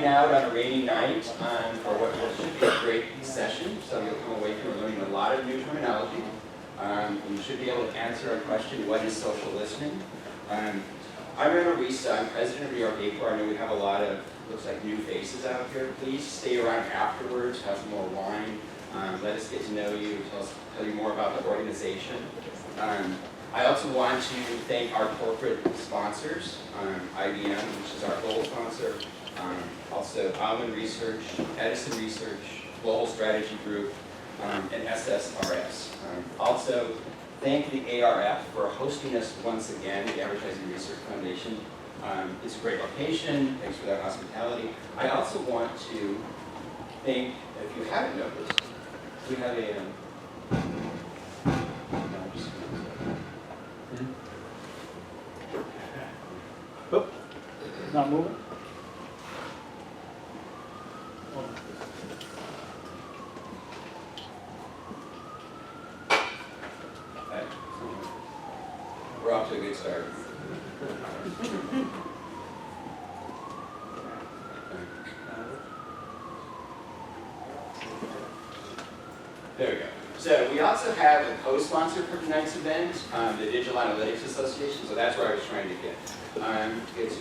Out on a rainy night for what should be a great session, so you'll come away from learning a lot of new terminology. You should be able to answer our question, what is social listening? I'm Randall Reese, I'm president of NYAAPOR. I know we have a lot of, looks like new faces out here. Please stay around afterwards, have some more wine, let us get to know you, tell you more about the organization. I also want to thank our corporate sponsors, IBM, which is our global sponsor, also Almond Research, Edison Research, Global Strategy Group, and SSRS. Also, thank the ARF for hosting us once again, the Advertising Research Foundation. It's a great location, thanks for that hospitality. I also want to thank, if you haven't noticed, we have a, Oh, not moving. We're off to a good start. There we go. So we also have a co-sponsor for tonight's event, the Digital Analytics Association, so that's where I was trying to get to.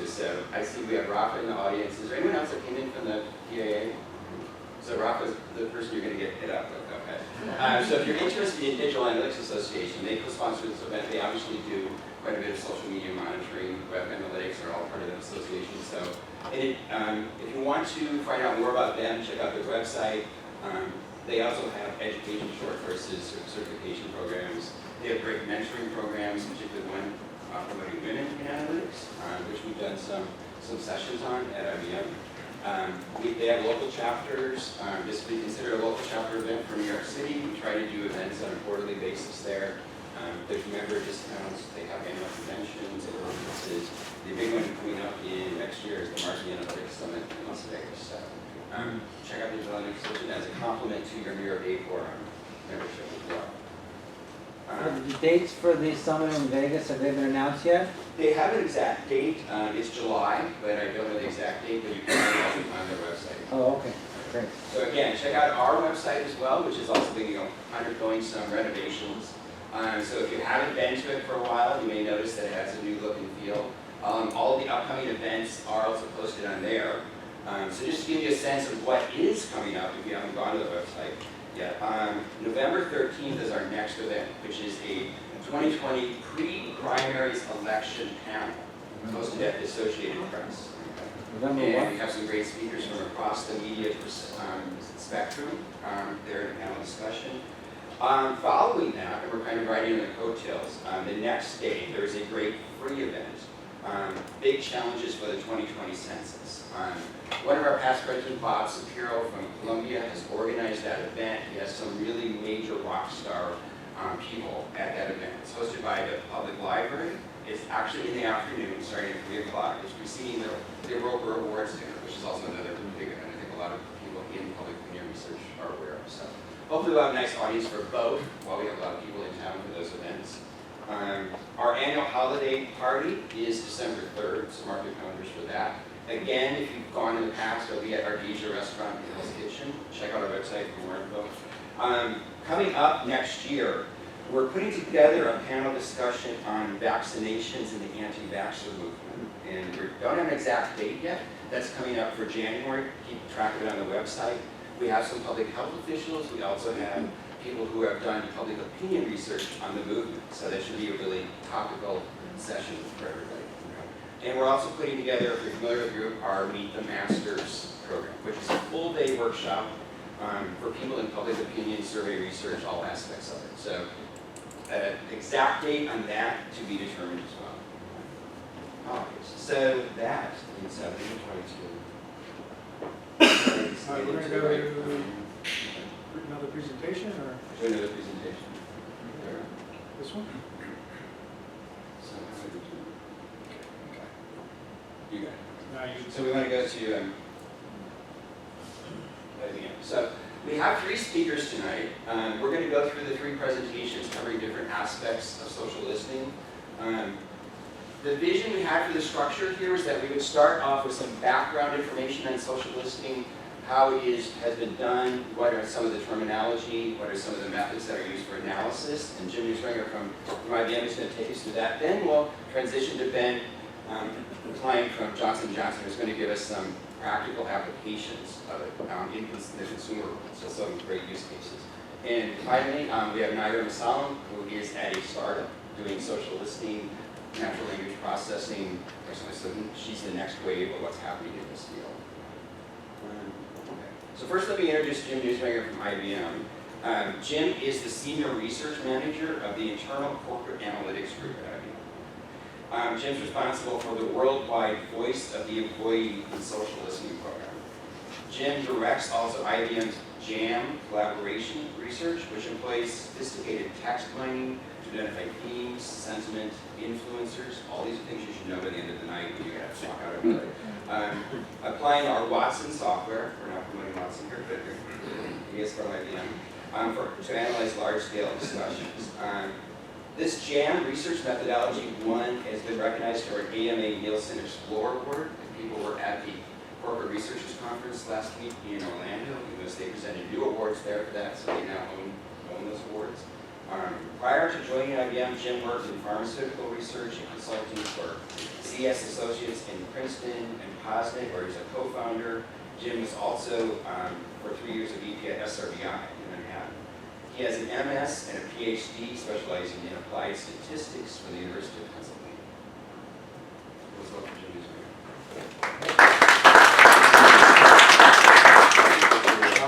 So I see we have Rafa in the audience. Is there anyone else that came in from the PAA? So Rafa's the person you're going to get hit up with, okay. So if you're interested in Digital Analytics Association, they co-sponsor this event. They obviously do quite a bit of social media monitoring, web analytics are all part of that association. So if you want to find out more about them, check out their website. They also have education short courses, certification programs. They have great mentoring programs, particularly one promoting women in analytics, which we've done some sessions on at IBM. They have local chapters. This would be considered a local chapter event for New York City. We try to do events on a quarterly basis there. There's member discounts. They have annual conventions and conferences. The big one coming up in next year is the Marketing Analytics Summit in Las Vegas. So check out the Digital Analytics Association as a complement to your NYAAPOR membership as well. The dates for the summit in Vegas, have they been announced yet? They have an exact date. It's July, but I don't know the exact date, but you can find it on their website. Oh, okay, great. So again, check out our website as well, which is also undergoing some renovations. So if you haven't been to it for a while, you may notice that it has a new look and feel. All of the upcoming events are also posted on there. So just to give you a sense of what is coming up if you haven't gone to the website yet. November 13th is our next event, which is a 2020 pre-primaries election panel hosted at the Associated Press. November And what? we have some great speakers from across the media spectrum. They're in a panel discussion. Following that, and we're kind of riding on the coattails, the next day there's a great free event. Big challenges for the 2020 census. One of our past presidents, Bob Shapiro from Columbia, has organized that event. He has some really major rock star people at that event. It's hosted by the public library. It's actually in the afternoon, starting at 3 o'clock. It's preceding the Roper Awards dinner, which is also another big event I think a lot of people in public opinion research are aware of. So hopefully we'll have a nice audience for both while we have a lot of people in town for those events. Our annual holiday party is December 3rd, so mark your calendars for that. Again, if you've gone in the past, it'll be at our Deja restaurant in Hell's Kitchen. Check out our website for more info. Coming up next year, we're putting together a panel discussion on vaccinations and the anti-vaxxer movement. And we don't have an exact date yet. That's coming up for January. Keep track of it on the website. We have some public health officials. We also have people who have done public opinion research on the movement. So that should be a really topical session for everybody. And we're also putting together, if you're familiar with the group, our Meet the Masters program, which is a full-day workshop for people in public opinion, survey research, all aspects of it. So an exact date on that to be determined as well. All right, so that is 1722. We're going to go to another presentation, or Do another presentation. this one? So how do we do? You got it. No, you So we want to go to So we have 3 speakers tonight. We're going to go through the 3 presentations covering different aspects of social listening. The vision we had for the structure here is that we would start off with some background information on social listening, how it has been done, what are some of the terminology, what are some of the methods that are used for analysis, and Jim Newsringer from IBM is going to take us through that. Then we'll transition to Ben, the client from Johnson & Johnson, who's going to give us some practical applications of it in the consumer world, so some great use cases. And finally, we have Naira Masalam, who is at a startup doing social listening, natural language processing. So she's the next wave of what's happening in this field. So first let me introduce Jim Newsringer from IBM. Jim is the Senior Research Manager of the Internal Corporate Analytics Group at IBM. Jim's responsible for the worldwide Voice of the Employee and Social Listening program. Jim directs also IBM's JAM collaboration research, which employs sophisticated text mining to identify themes, sentiment, influencers. All these are things you should know by the end of the night when you have to walk out of bed. Applying our Watson software, we're not promoting Watson here, but he is from IBM, to analyze large-scale discussions. This JAM research methodology has been recognized for an AMA Nielsen Explorer Award. People were at the Corporate Researchers Conference last week in Orlando because they presented new awards there for that, so they now own those awards. Prior to joining IBM, Jim worked in pharmaceutical research and consulting for CS Associates in Princeton and Posnick, where he's a co-founder. Jim was also for 3 years of VP at SRBI in Manhattan. He has an MS and a PhD specializing in applied statistics from the University of Pennsylvania. Let's welcome Jim Newsringer.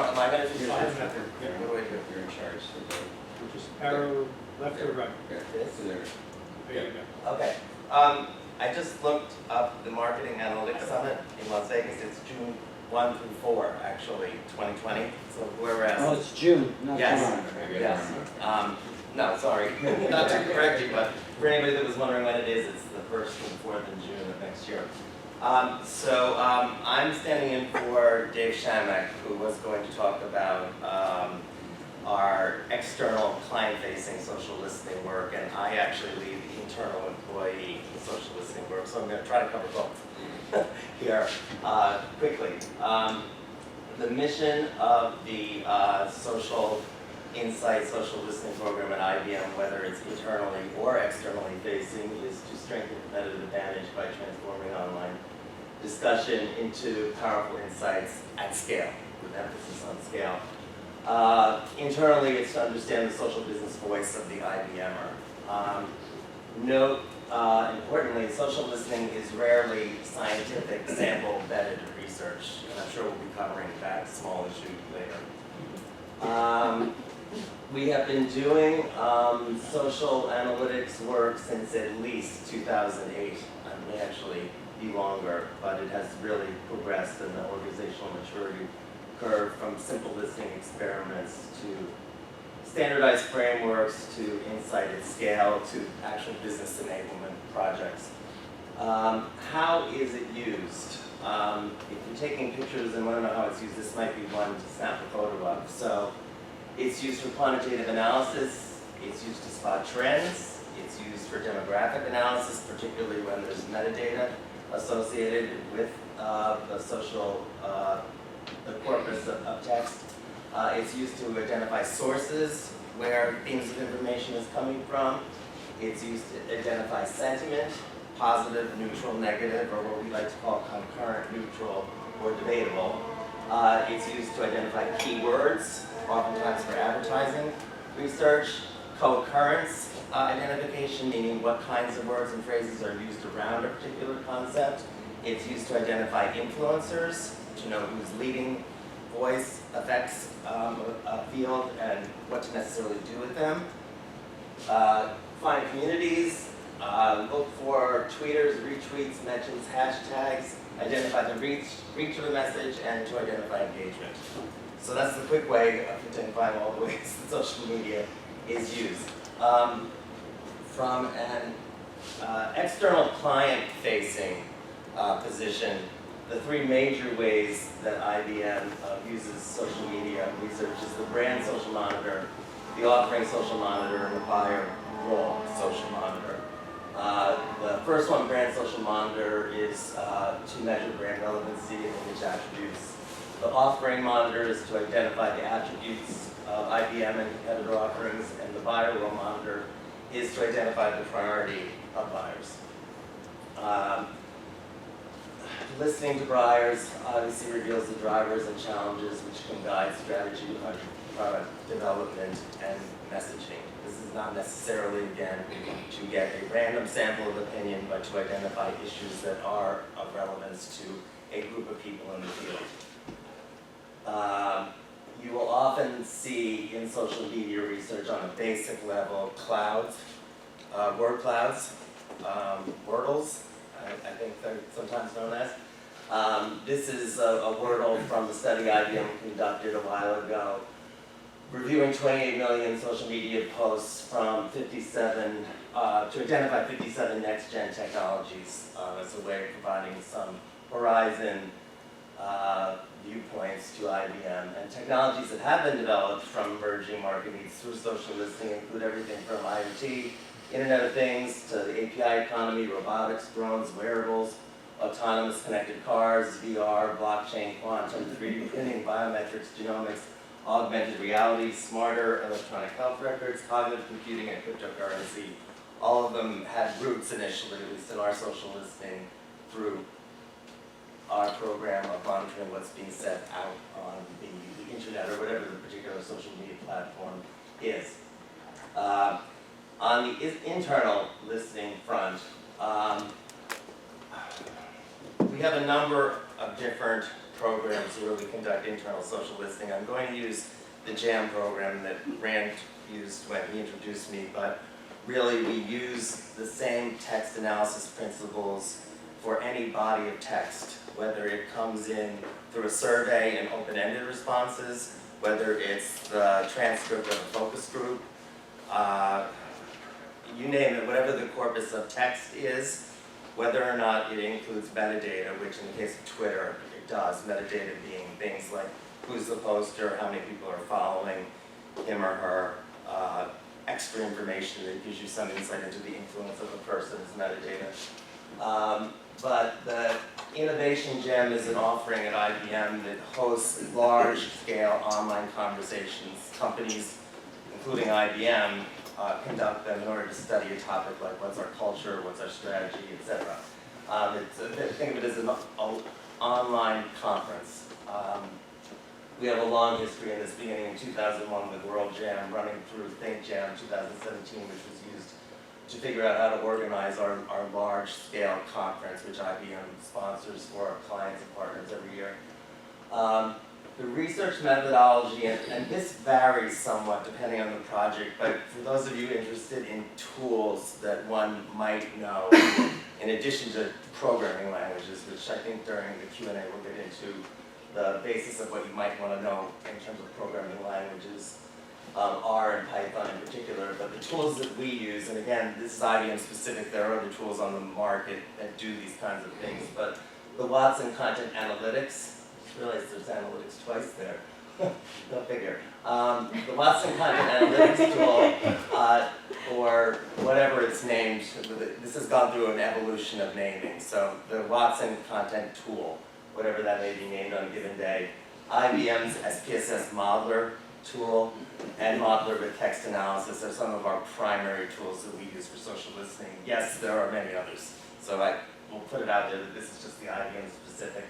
Am I going to do Yeah. What do I do? You're in charge. Just arrow left or right. This? So there. There you go. Okay. I just looked up the Marketing Analytics Summit in Las Vegas. It's June 1 through 4, actually, 2020. So whereas... Oh, it's June, not Yes. tomorrow. Yes. No, sorry, not to correct you, but for anybody that was wondering when it is, it's the 1st and 4th of June of next year. I'm standing in for Dave Shamek, who was going to talk about our external client-facing social listening work, and I actually lead the internal employee social listening work, so I'm going to try to cover both here quickly. The mission of the social insight social listening program at IBM, whether it's internally or externally facing, is to strengthen competitive advantage by transforming online discussion into powerful insights at scale, with emphasis on scale. Internally, it's to understand the social business voice of the IBMer. Note, importantly, social listening is rarely scientific, sample-vetted research, and I'm sure we'll be covering that small issue later. We have been doing social analytics work since at least 2008. It may actually be longer, but it has really progressed in the organizational maturity curve from simple listening experiments to standardized frameworks to insight at scale to actual business enablement projects. How is it used? If you're taking pictures and want to know how it's used, this might be one to snap a photo of. So it's used for quantitative analysis, it's used to spot trends, it's used for demographic analysis, particularly when there's metadata associated with the social the corpus of text. It's used to identify sources where themes of information is coming from. It's used to identify sentiment, positive, neutral, negative, or what we like to call concurrent, neutral, or debatable. It's used to identify keywords, oftentimes for advertising research. Co-occurrence identification, meaning what kinds of words and phrases are used around a particular concept. It's used to identify influencers, to know who's leading voice affects a field and what to necessarily do with them. Find communities, look for tweeters, retweets, mentions, hashtags, identify the reach of the message, and to identify engagement. So that's the quick way of identifying all the ways that social media is used. From an external client-facing position, the three major ways that IBM uses social media research is the brand social monitor, the offering social monitor, and the buyer role social monitor. The first one, brand social monitor, is to measure brand relevancy and image attributes. The off-brand monitor is to identify the attributes of IBM and competitor offerings, and the buyer role monitor is to identify the priority of buyers. Listening to buyers obviously reveals the drivers and challenges which can guide strategy, product development, and messaging. This is not necessarily, again, to get a random sample of opinion, but to identify issues that are of relevance to a group of people in the field. You will often see in social media research on a basic level clouds, word clouds, wordles, I think they're sometimes known as. This is a wordle from the study IBM conducted a while ago, reviewing 28 million social media posts from 57, to identify 57 next-gen technologies as a way of providing some horizon viewpoints to IBM. And technologies that have been developed from emerging market needs through social listening include everything from IoT, Internet of Things, to the API economy, robotics, drones, wearables, autonomous connected cars, VR, blockchain, quantum, 3D printing, biometrics, genomics, augmented reality, smarter electronic health records, cognitive computing, and cryptocurrency. All of them had roots initially, at least in our social listening, through our program of monitoring what's being said out on the internet or whatever the particular social media platform is. On the internal listening front, we have a number of different programs where we conduct internal social listening. I'm going to use the JAM program that Rand used when he introduced me, but really we use the same text analysis principles for any body of text, whether it comes in through a survey and open-ended responses, whether it's the transcript of a focus group, you name it, whatever the corpus of text is, whether or not it includes metadata, which in the case of Twitter, it does, metadata being things like who's the poster, how many people are following him or her, extra information that gives you some insight into the influence of a person is metadata. But the Innovation Gem is an offering at IBM that hosts large-scale online conversations. Companies, including IBM, conduct them in order to study a topic like what's our culture, what's our strategy, etc. Think of it as an online conference. We have a long history in this, beginning in 2001 with World Jam, running through Think Jam 2017, which was used to figure out how to organize our large-scale conference, which IBM sponsors for our clients and partners every year. The research methodology, and this varies somewhat depending on the project, but for those of you interested in tools that one might know, in addition to programming languages, which I think during the Q&A we'll get into the basis of what you might want to know in terms of programming languages, R and Python in particular, but the tools that we use, and again, this is IBM specific, there are other tools on the market that do these kinds of things, but the Watson Content Analytics, I realize there's analytics twice there, go figure. The Watson Content Analytics tool, or whatever it's named, this has gone through an evolution of naming, so the Watson Content Tool, whatever that may be named on a given day, IBM's SPSS Modeler tool, and Modeler with text analysis are some of our primary tools that we use for social listening. Yes, there are many others, so we'll put it out there that this is just the IBM specific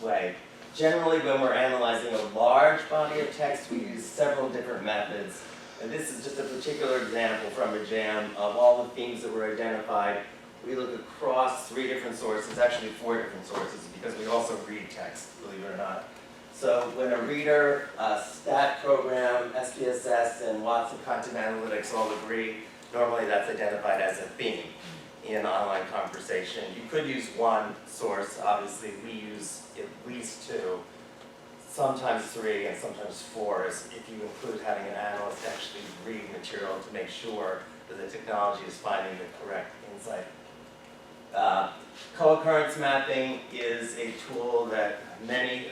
way. Generally, when we're analyzing a large body of text, we use several different methods. And this is just a particular example from a jam of all the themes that were identified. We look across 3 different sources, actually 4 different sources, because we also read text, believe it or not. So when a reader, STAT program, SPSS, and Watson Content Analytics all agree, normally that's identified as a theme in online conversation. You could use one source, obviously we use at least 2, sometimes 3, and sometimes 4, if you include having an analyst actually read material to make sure that the technology is finding the correct insight. Co-occurrence mapping is a tool that many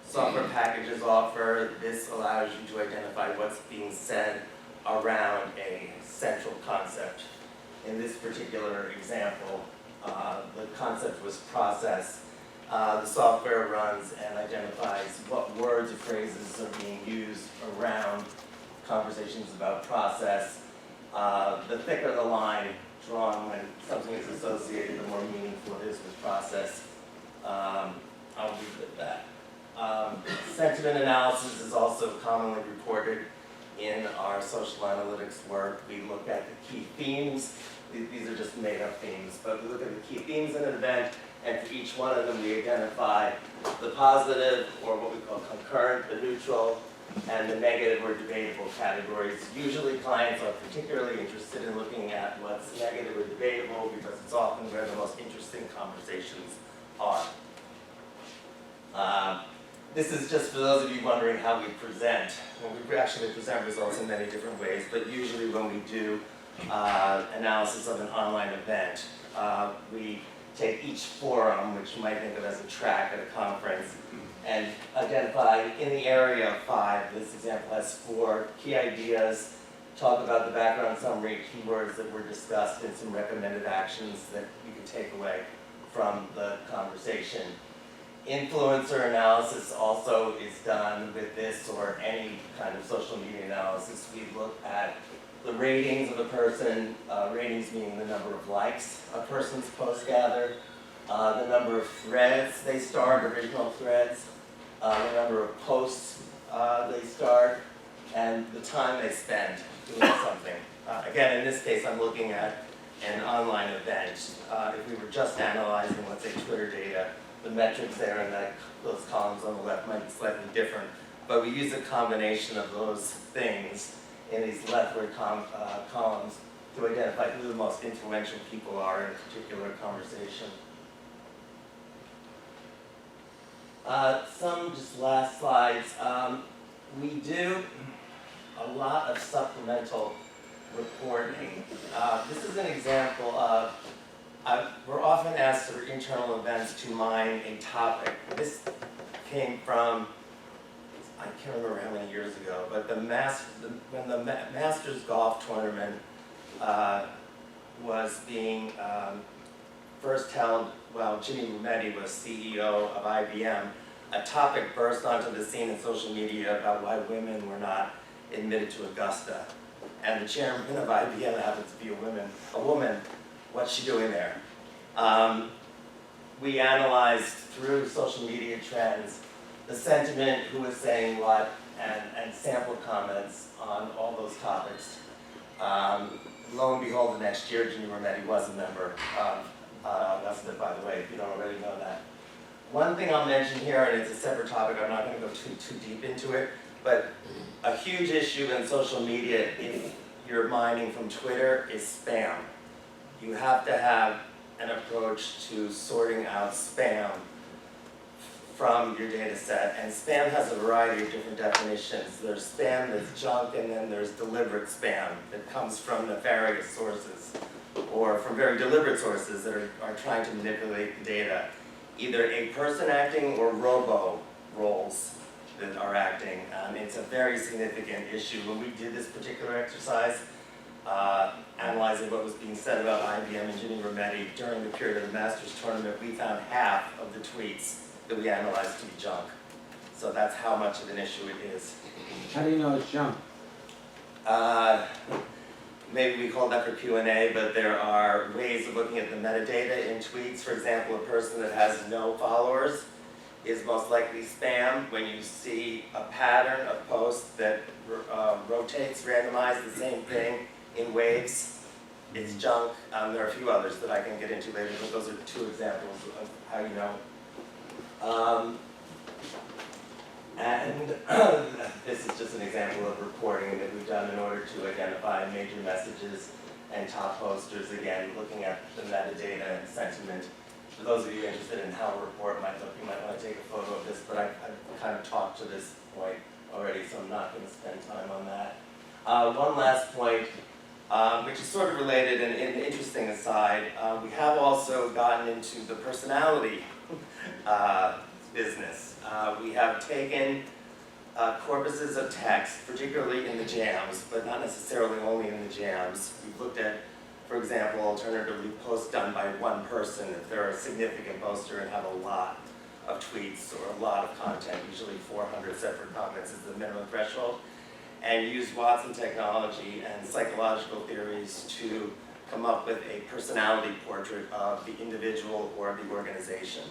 software packages offer. This allows you to identify what's being said around a central concept. In this particular example, the concept was process. The software runs and identifies what words or phrases are being used around conversations about process. The thicker the line drawn when something is associated, the more meaningful it is with process. I'll leave it at that. Sentiment analysis is also commonly reported in our social analytics work. We look at the key themes. These are just made up themes, but we look at the key themes in an event, and for each one of them we identify the positive, or what we call concurrent, the neutral, and the negative or debatable categories. Usually clients are particularly interested in looking at what's negative or debatable because it's often where the most interesting conversations are. This is just for those of you wondering how we present. Well, we actually present results in many different ways, but usually when we do analysis of an online event, we take each forum, which you might think of as a track at a conference, and identify in the area of 5, this example has 4 key ideas, talk about the background summary, keywords that were discussed, and some recommended actions that you can take away from the conversation. Influencer analysis also is done with this or any kind of social media analysis. We look at the ratings of a person, ratings meaning the number of likes a person's post gather, the number of threads they start, original threads, the number of posts they start, and the time they spend doing something. Again, in this case, I'm looking at an online event. If we were just analyzing, let's say, Twitter data, the metrics there in those columns on the left might be slightly different, but we use a combination of those things in these leftward columns to identify who the most influential people are in a particular conversation. Some just last slides. We do a lot of supplemental reporting. This is an example of, we're often asked for internal events to mine a topic. This came from, I can't remember how many years ago, but when the Masters golf tournament was being first held while Ginny Rometty was CEO of IBM, a topic burst onto the scene in social media about why women were not admitted to Augusta. And the chairman of IBM happens to be a woman. What's she doing there? We analyzed through social media trends the sentiment, who was saying what, and sample comments on all those topics. Lo and behold, the next year, Ginny Rometty was a member of Augusta, by the way, if you don't already know that. One thing I'll mention here, and it's a separate topic, I'm not going to go too deep into it, but a huge issue in social media, if you're mining from Twitter, is spam. You have to have an approach to sorting out spam from your data set, and spam has a variety of different definitions. There's spam that's junk, and then there's deliberate spam that comes from nefarious sources or from very deliberate sources that are trying to manipulate the data. Either a person acting or robo roles that are acting. It's a very significant issue. When we did this particular exercise, analyzing what was being said about IBM and Ginny Rometty during the period of the Masters tournament, we found half of the tweets that we analyzed to be junk. So that's how much of an issue it is. How do you know it's junk? Maybe we call that for Q&A, but there are ways of looking at the metadata in tweets. For example, a person that has no followers is most likely spam. When you see a pattern of posts that rotates, randomize the same thing in waves, it's junk. There are a few others that I can get into later, but those are 2 examples of how you know. And this is just an example of reporting that we've done in order to identify major messages and top posters, again, looking at the metadata and sentiment. For those of you interested in how a report might look, you might want to take a photo of this, but I've kind of talked to this point already, so I'm not going to spend time on that. One last point, which is sort of related and an interesting aside, we have also gotten into the personality business. We have taken corpuses of text, particularly in the jams, but not necessarily only in the jams. We've looked at, for example, alternatively, posts done by one person, if they're a significant poster and have a lot of tweets or a lot of content, usually 400 separate comments is the minimum threshold, and use Watson technology and psychological theories to come up with a personality portrait of the individual or the organization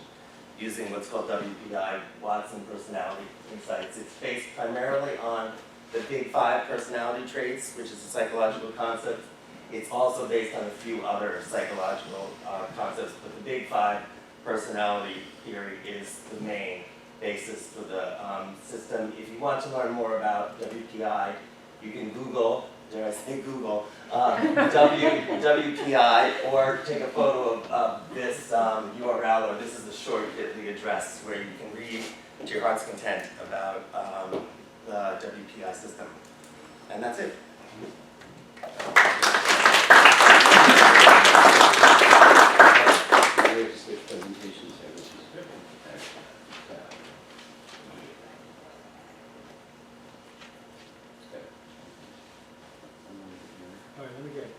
using what's called WPI, Watson Personality Insights. It's based primarily on the Big Five personality traits, which is a psychological concept. It's also based on a few other psychological concepts, but the Big Five personality theory is the main basis for the system. If you want to learn more about WPI, you can Google, dare I say Google, WPI, or take a photo of this URL, or this is the short bit.ly address where you can read to your heart's content about the WPI system. And that's it. We have to switch presentations here, which is good. All right, let me get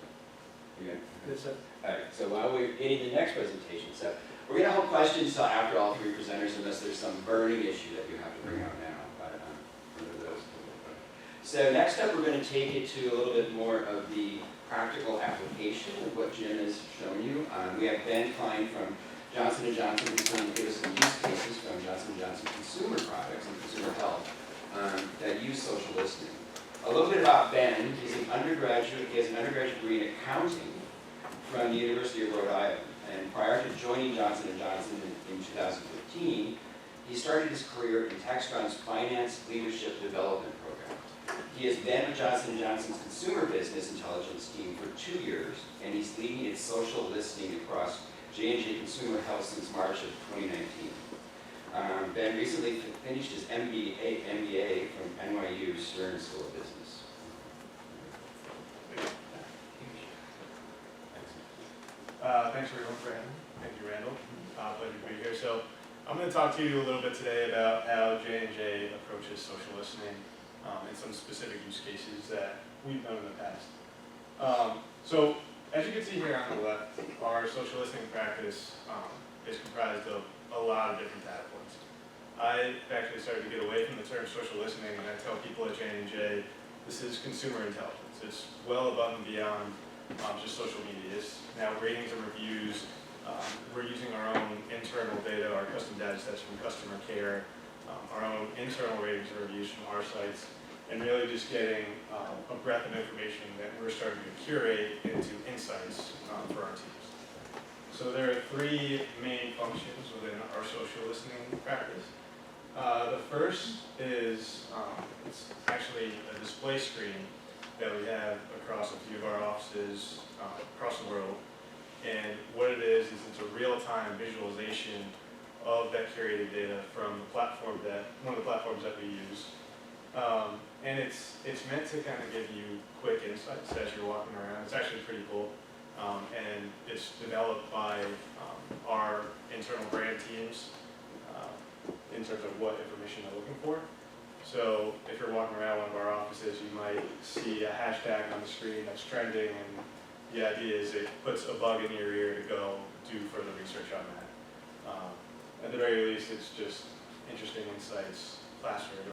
Okay. this up. All right, so while we're getting the next presentation, so we're going to hold questions till after all three presenters, unless there's some burning issue that you have to bring out now. But for those. So next up, we're going to take it to a little bit more of the practical application of what Jim has shown you. We have Ben Klein from Johnson & Johnson who's going to give us some use cases from Johnson & Johnson consumer products and consumer health that use social listening. A little bit about Ben. He's an undergraduate. He has an undergraduate degree in accounting from the University of Rhode Island. And prior to joining Johnson & Johnson in 2015, he started his career in Textron's Finance Leadership Development Program. He has been with Johnson & Johnson's consumer business intelligence team for 2 years, and he's leading its social listening across J&J Consumer Health since March of 2019. Ben recently finished his MBA from NYU Stern School of Business. Thanks everyone for having me. Thank you, Randall. Pleasure to be here. So I'm going to talk to you a little bit today about how J&J approaches social listening and some specific use cases that we've done in the past. So as you can see here on the left, our social listening practice is comprised of a lot of different data points. I actually started to get away from the term social listening, and I tell people at J&J this is consumer intelligence. It's well above and beyond just social media. It's now ratings and reviews. We're using our own internal data, our custom data sets from customer care, our own internal ratings and reviews from our sites, and really just getting a breadth of information that we're starting to curate into insights for our teams. So there are three main functions within our social listening practice. The first is it's actually a display screen that we have across a few of our offices across the world. And what it is it's a real-time visualization of that curated data from the platform one of the platforms that we use. And it's meant to kind of give you quick insights as you're walking around. It's actually pretty cool. And it's developed by our internal brand teams in terms of what information they're looking for. So if you're walking around one of our offices, you might see a hashtag on the screen that's trending, and the idea is it puts a bug in your ear to go do further research on that. At the very least, it's just interesting insights, classroom.